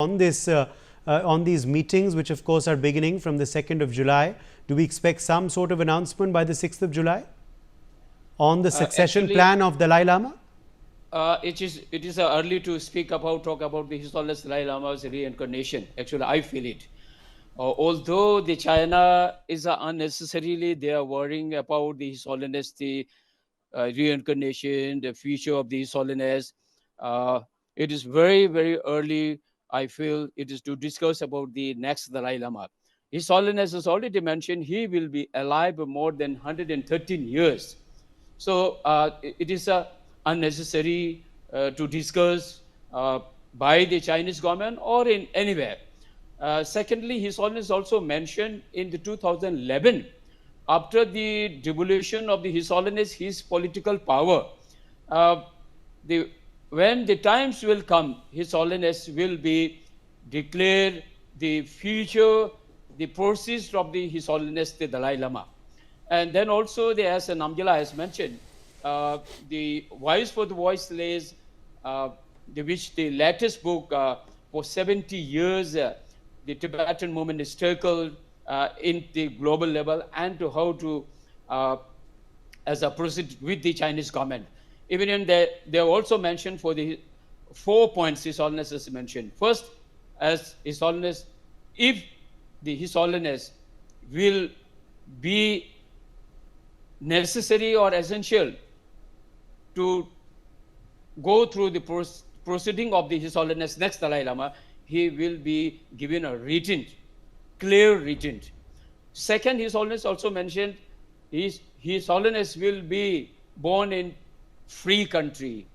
on this on these meetings, which of course are beginning from the 2nd of July? Do we expect some sort of announcement by the 6th of July on the succession plan of Dalai Lama? It is early to talk about the His Holiness Dalai Lama's reincarnation. Actually, I feel it. Although the China is unnecessarily, they are worrying about the His Holiness, the reincarnation, the future of the His Holiness. It is very, very early. I feel it is to discuss about the next Dalai Lama. His Holiness has already mentioned he will be alive more than 113 years. So it is unnecessary to discuss by the Chinese government or in anywhere. Secondly, His Holiness also mentioned in the 2011, after the devolution of the His Holiness, his political power, when the times will come, His Holiness will be declare the future, the process of the His Holiness the Dalai Lama. And then also, as Namgyala has mentioned, the Voice for the Voiceless, which the latest book for 70 years, the Tibetan movement is circled in the global level, and to how to as a proceed with the Chinese government. Even in they also mentioned for the 4 points His Holiness has mentioned. First, as His Holiness, if the His Holiness will be necessary or essential to go through the proceeding of the His Holiness next Dalai Lama, he will be given a written, clear written. Second, His Holiness also mentioned His Holiness will be born in free country,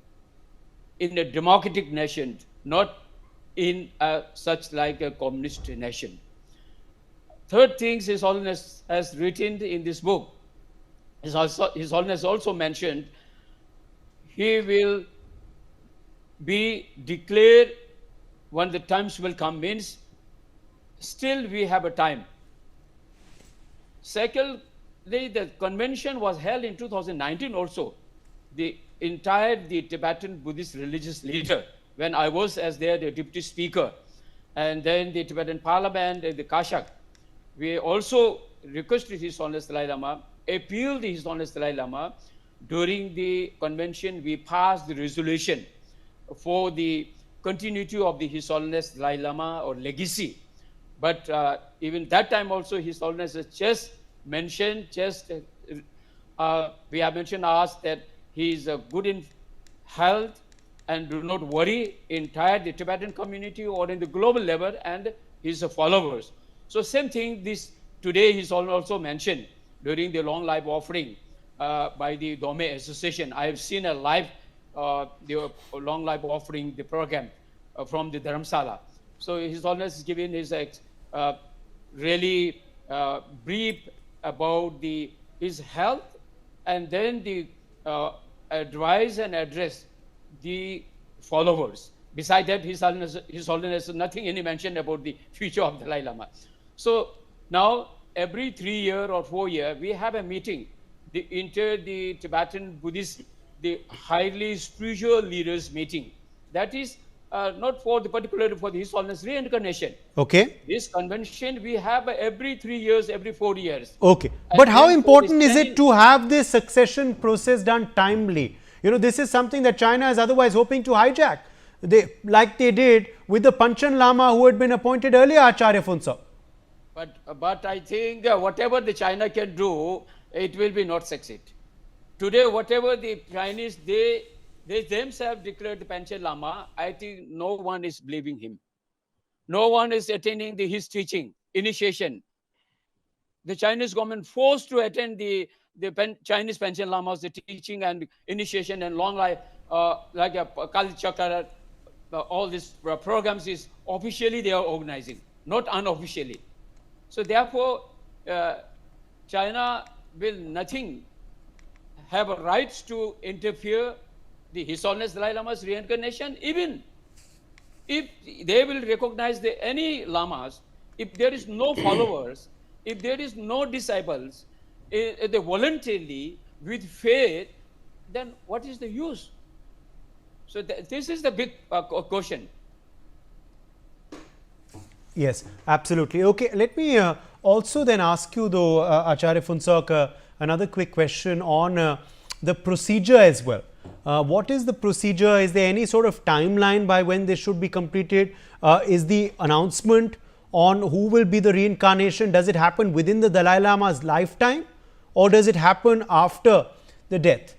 in a democratic nation, not in such like a communist nation. Third things His Holiness has written in this book, His Holiness also mentioned he will be declared when the times will come, means still we have a time. Secondly, the convention was held in 2019 also. The Tibetan Buddhist religious leader, when I was as the deputy speaker, and then the Tibetan Parliament, the Kashak, we also requested His Holiness Dalai Lama, appealed to His Holiness Dalai Lama. During the convention, we passed the resolution for the continuity of the His Holiness Dalai Lama or legacy. But even that time also, His Holiness has just mentioned, we have mentioned us that he is good in health and do not worry entire the Tibetan community or in the global level and his followers. So same thing this today His Holiness also mentioned during the long life offering by the Dome Association. I have seen a live the long life offering the program from the Dharamsala. So His Holiness is giving his really brief about his health, and then the advise and address the followers. Besides that, His Holiness nothing any mentioned about the future of the Dalai Lama. So now every 3 year or 4 year we have a meeting, the Tibetan Buddhist, the highly spiritual leaders meeting. That is not for the particularly for the His Holiness reincarnation. Okay. This convention we have every 3 years, every 4 years. Okay. But how important is it to have this succession process done timely? You know, this is something that China is otherwise hoping to hijack, like they did with the Panchen Lama who had been appointed earlier, Acharya Phuntsok. But I think whatever the China can do, it will be not succeed. Today, whatever the Chinese, they themselves declared the Panchen Lama, I think no one is believing him. No one is attending his teaching, initiation. The Chinese government forced to attend the Chinese Panchen Lamas, the teaching and initiation and long life, like a Kali Chakra, all these programs is officially they are organizing, not unofficially. So therefore, China will nothing have a rights to interfere the His Holiness Dalai Lama's reincarnation, even if they will recognize any lamas, if there is no followers, if there is no disciples, they voluntarily with faith, then what is the use? So this is the big question. Yes, absolutely. Okay, let me also then ask you though, Acharya Phuntsok, another quick question on the procedure as well. What is the procedure? Is there any sort of timeline by when this should be completed? Is the announcement on who will be the reincarnation, does it happen within the Dalai Lama's lifetime, or does it happen after the death?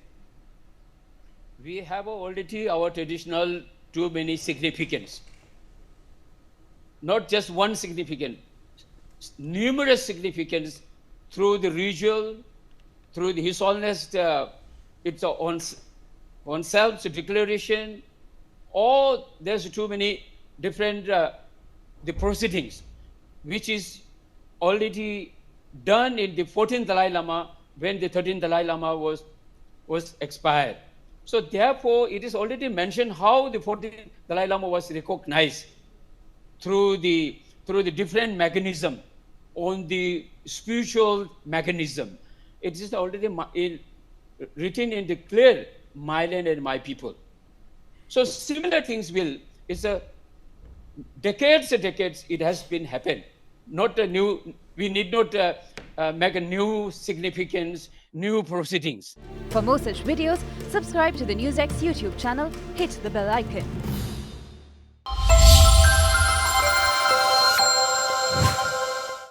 We have already our traditional too many significance. Not just one significance, numerous significance through the ritual, through the His Holiness, it's on self's declaration, or there's too many different the proceedings, which is already done in the 14th Dalai Lama when the 13th Dalai Lama was expired. So therefore, it is already mentioned how the 14th Dalai Lama was recognized through the different mechanism on the spiritual mechanism. It is already written in the clear my land and my people. So similar things it's a decades and decades it has been happened. Not a new, we need not make a new significance, new proceedings. For more such videos, subscribe to the NewsX YouTube channel, hit the bell icon.